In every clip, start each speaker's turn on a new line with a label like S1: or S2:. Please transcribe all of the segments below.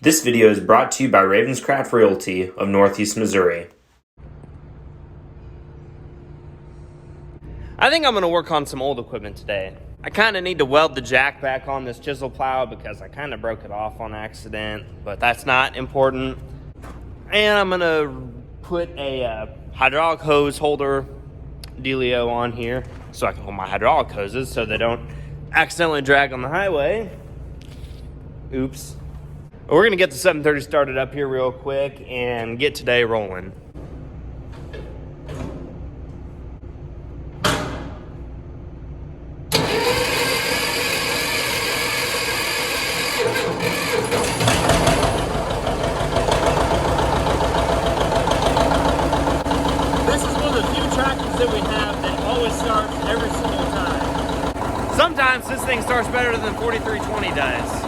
S1: This video is brought to you by Ravenscraft Realty of Northeast Missouri.
S2: I think I'm going to work on some old equipment today. I kind of need to weld the jack back on this chisel plow because I kind of broke it off on accident, but that's not important. And I'm going to put a hydraulic hose holder dealio on here so I can hold my hydraulic hoses so they don't accidentally drag on the highway. Oops. We're going to get the 730 started up here real quick and get today rolling.
S3: This is one of the few tractors that we have that always starts every single time.
S2: Sometimes this thing starts better than 4320 does.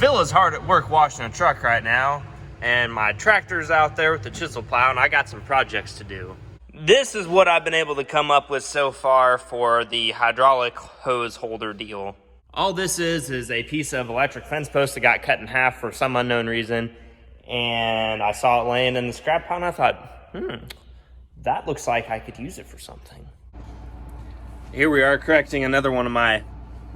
S2: Phil is hard at work washing a truck right now, and my tractor's out there with the chisel plow, and I got some projects to do. This is what I've been able to come up with so far for the hydraulic hose holder deal. All this is a piece of electric fence post that got cut in half for some unknown reason, and I saw it laying in the scrap pile, and I thought, that looks like I could use it for something. Here we are correcting another one of my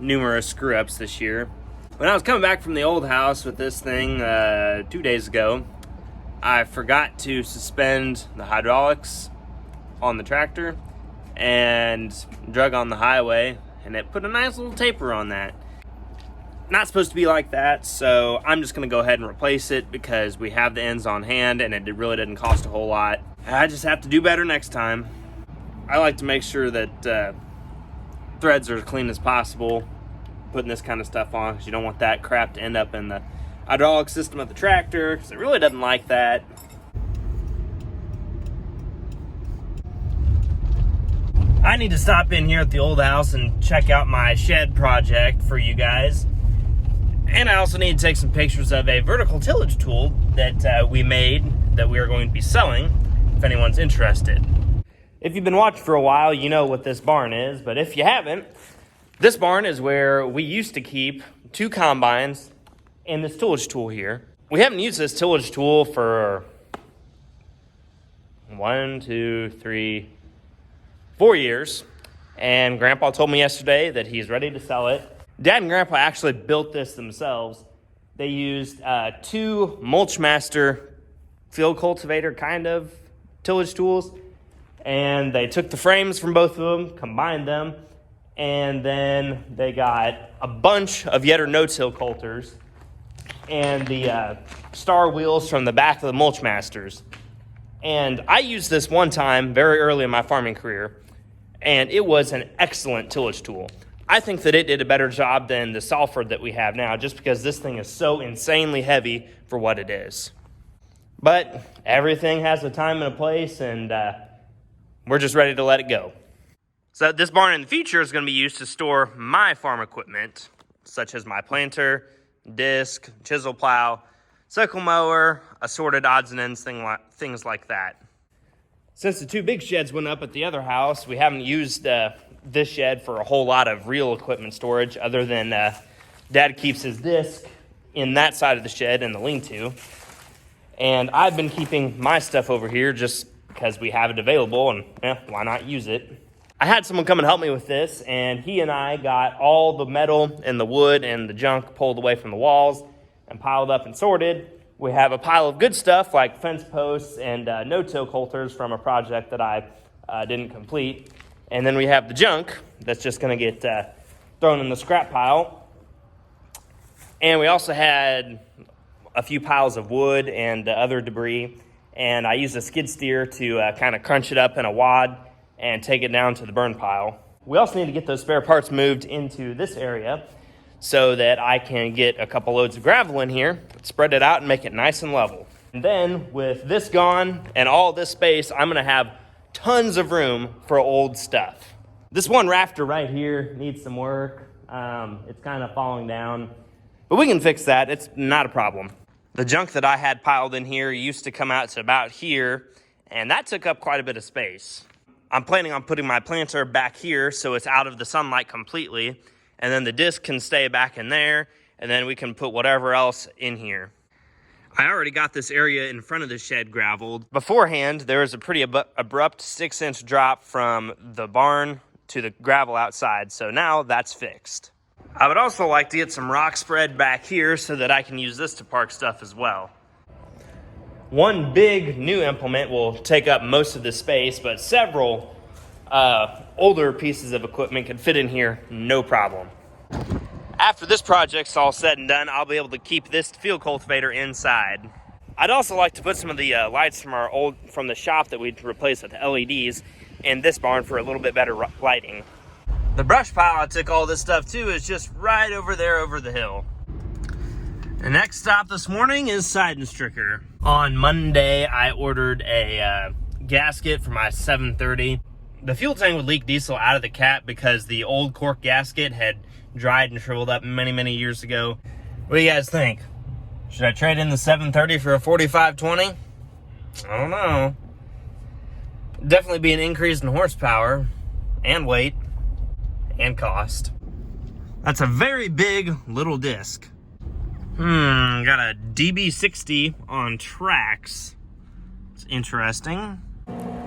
S2: numerous screw-ups this year. When I was coming back from the old house with this thing 2 days ago, I forgot to suspend the hydraulics on the tractor and drug on the highway, and it put a nice little taper on that. Not supposed to be like that, so I'm just going to go ahead and replace it because we have the ends on hand and it really didn't cost a whole lot. I just have to do better next time. I like to make sure that threads are as clean as possible putting this kind of stuff on, because you don't want that crap to end up in the hydraulic system of the tractor, because it really doesn't like that. I need to stop in here at the old house and check out my shed project for you guys. And I also need to take some pictures of a vertical tillage tool that we made that we are going to be selling if anyone's interested. If you've been watching for a while, you know what this barn is, but if you haven't, this barn is where we used to keep 2 combines and this tillage tool here. We haven't used this tillage tool for 4 years. And Grandpa told me yesterday that he's ready to sell it. Dad and Grandpa actually built this themselves. They used 2 Mulchmaster field cultivator kind of tillage tools. And they took the frames from both of them, combined them, and then they got a bunch of Yetter no-till coulters and the star wheels from the back of the Mulchmasters. And I used this one time very early in my farming career, and it was an excellent tillage tool. I think that it did a better job than the Salford that we have now, just because this thing is so insanely heavy for what it is. But everything has a time and a place, and we're just ready to let it go. So this barn in the future is going to be used to store my farm equipment, such as my planter, disc, chisel plow, sickle mower, assorted odds and ends, things like that. Since the 2 big sheds went up at the other house, we haven't used this shed for a whole lot of real equipment storage, other than Dad keeps his disc in that side of the shed in the lean-to. And I've been keeping my stuff over here just because we have it available, and why not use it? I had someone come and help me with this, and he and I got all the metal and the wood and the junk pulled away from the walls and piled up and sorted. We have a pile of good stuff like fence posts and no-till coulters from a project that I didn't complete. And then we have the junk that's just going to get thrown in the scrap pile. And we also had a few piles of wood and other debris. And I used a skid steer to kind of crunch it up in a wad and take it down to the burn pile. We also need to get those spare parts moved into this area so that I can get a couple loads of gravel in here, spread it out, and make it nice and level. And then with this gone and all this space, I'm going to have tons of room for old stuff. This one rafter right here needs some work. It's kind of falling down, but we can fix that. It's not a problem. The junk that I had piled in here used to come out to about here, and that took up quite a bit of space. I'm planning on putting my planter back here so it's out of the sunlight completely, and then the disc can stay back in there, and then we can put whatever else in here. I already got this area in front of the shed graveled. Beforehand, there was a pretty abrupt 6-inch drop from the barn to the gravel outside, so now that's fixed. I would also like to get some rock spread back here so that I can use this to park stuff as well. One big new implement will take up most of the space, but several older pieces of equipment can fit in here, no problem. After this project's all said and done, I'll be able to keep this field cultivator inside. I'd also like to put some of the lights from the shop that we'd replace with LEDs in this barn for a little bit better lighting. The brush pile I took all this stuff to is just right over there over the hill. The next stop this morning is Side and Stricker. On Monday, I ordered a gasket for my 730. The fuel tank would leak diesel out of the cap because the old cork gasket had dried and shriveled up many years ago. What do you guys think? Should I trade in the 730 for a 4520? I don't know. Definitely be an increase in horsepower and weight and cost. That's a very big little disc. Got a DB60 on tracks. It's interesting.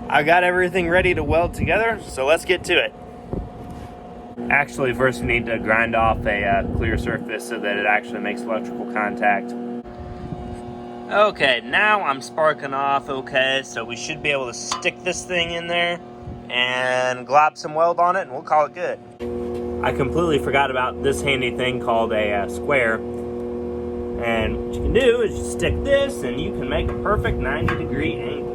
S2: I got everything ready to weld together, so let's get to it. Actually, first we need to grind off a clear surface so that it actually makes electrical contact. Okay, now I'm sparking off okay, so we should be able to stick this thing in there and glob some weld on it and we'll call it good. I completely forgot about this handy thing called a square. And what you can do is just stick this and you can make a perfect 90-degree angle.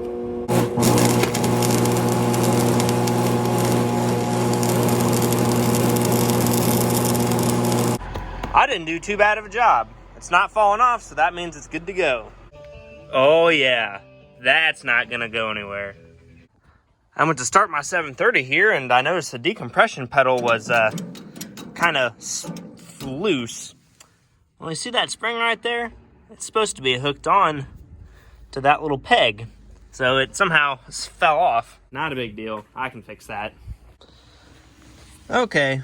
S2: I didn't do too bad of a job. It's not falling off, so that means it's good to go. Oh yeah, that's not gonna go anywhere. I went to start my 730 here and I noticed the decompression pedal was kind of loose. Well, you see that spring right there? It's supposed to be hooked on to that little peg. So it somehow fell off. Not a big deal, I can fix that. Okay.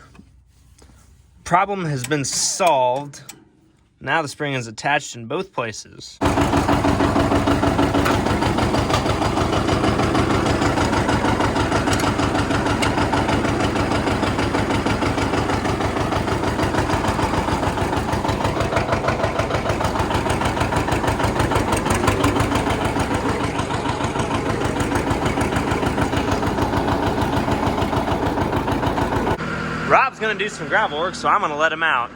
S2: Problem has been solved. Now the spring is attached in both places. Rob's gonna do some gravel work, so I'm gonna let him out.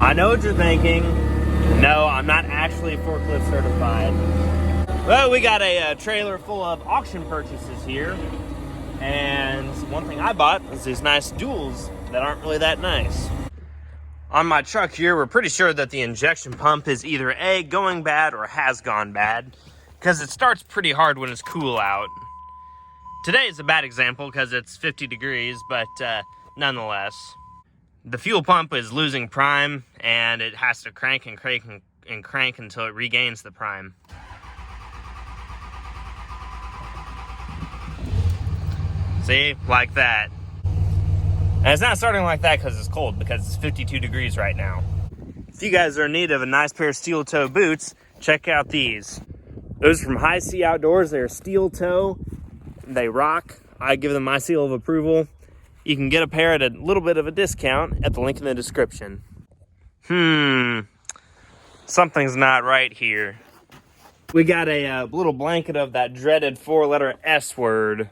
S2: I know what you're thinking. No, I'm not actually forklift certified. Well, we got a trailer full of auction purchases here. And one thing I bought was these nice duals that aren't really that nice. On my truck here, we're pretty sure that the injection pump is either A, going bad or has gone bad, because it starts pretty hard when it's cool out. Today is a bad example because it's 50 degrees, but nonetheless. The fuel pump is losing prime, and it has to crank and crank and crank until it regains the prime. See, like that. And it's not starting like that because it's cold, because it's 52 degrees right now. If you guys are in need of a nice pair of steel toe boots, check out these. Those are from HISEA Outdoors. They're steel toe. They rock. I give them my seal of approval. You can get a pair at a little bit of a discount at the link in the description. Something's not right here. We got a little blanket of that dreaded 4-letter S word.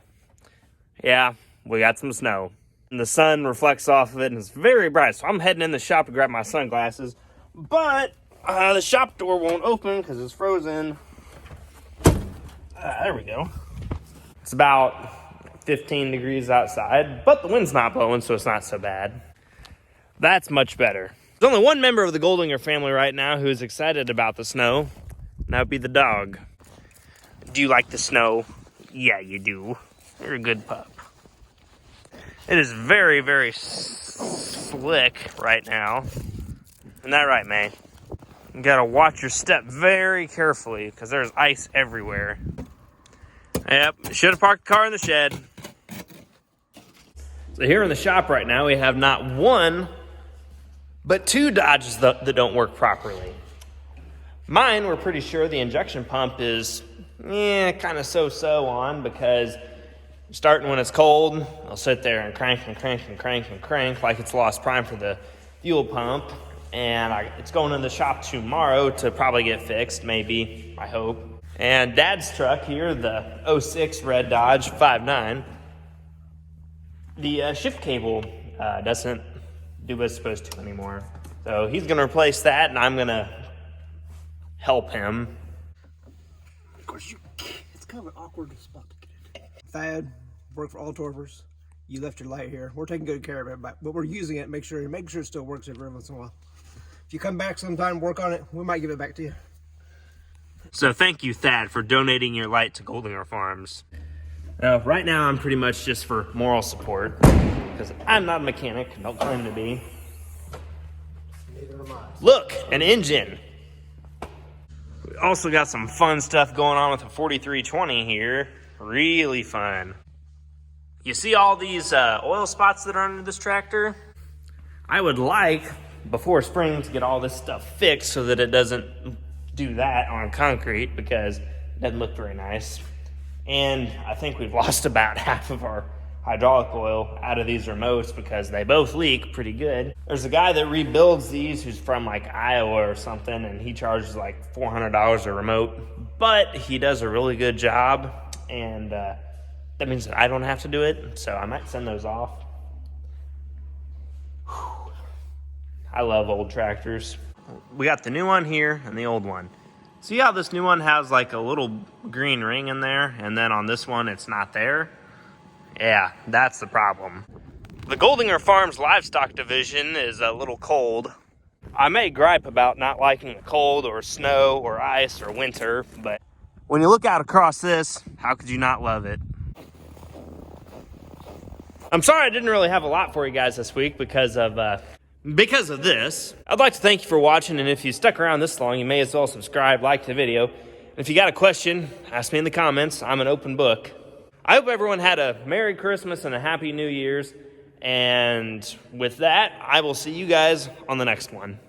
S2: Yeah, we got some snow. And the sun reflects off of it and it's very bright. So I'm heading in the shop to grab my sunglasses. But the shop door won't open because it's frozen. There we go. It's about 15 degrees outside, but the wind's not blowing, so it's not so bad. That's much better. There's only one member of the Goldinger family right now who is excited about the snow, and that would be the dog. Do you like the snow? Yeah, you do. You're a good pup. It is very, very slick right now. Isn't that right, May? You gotta watch your step very carefully because there's ice everywhere. Yep, should have parked the car in the shed. So here in the shop right now, we have not one, but two Dodges that don't work properly. Mine, we're pretty sure the injection pump is kind of so-so on, because starting when it's cold, I'll sit there and crank and crank and crank and crank like it's lost prime for the fuel pump. And it's going in the shop tomorrow to probably get fixed, maybe, I hope. And Dad's truck here, the 06 red Dodge 5.9, the shift cable doesn't do what it's supposed to anymore. So he's going to replace that, and I'm going to help him.
S4: Of course, it's kind of an awkward spot to get in. Thad, work for all Torvers. You left your light here. We're taking good care of it, but we're using it. Make sure it still works every once in a while. If you come back sometime, work on it, we might give it back to you.
S2: So thank you, Thad, for donating your light to Goldinger Farms. Right now, I'm pretty much just for moral support, because I'm not a mechanic, don't claim to be.
S4: Neither am I.
S2: Look, an engine. We also got some fun stuff going on with the 4320 here. Really fun. You see all these oil spots that are under this tractor? I would like, before spring, to get all this stuff fixed so that it doesn't do that on concrete, because it doesn't look very nice. And I think we've lost about half of our hydraulic oil out of these remotes because they both leak pretty good. There's a guy that rebuilds these who's from like Iowa or something, and he charges like $400 a remote, but he does a really good job, and that means that I don't have to do it, so I might send those off. Whew. I love old tractors. We got the new one here and the old one. See how this new one has like a little green ring in there, and then on this one it's not there? Yeah, that's the problem. The Goldinger Farms livestock division is a little cold. I may gripe about not liking the cold or snow or ice or winter, but when you look out across this, how could you not love it? I'm sorry I didn't really have a lot for you guys this week because of this. I'd like to thank you for watching, and if you stuck around this long, you may as well subscribe, like the video. And if you got a question, ask me in the comments. I'm an open book. I hope everyone had a Merry Christmas and a Happy New Year's. And with that, I will see you guys on the next one.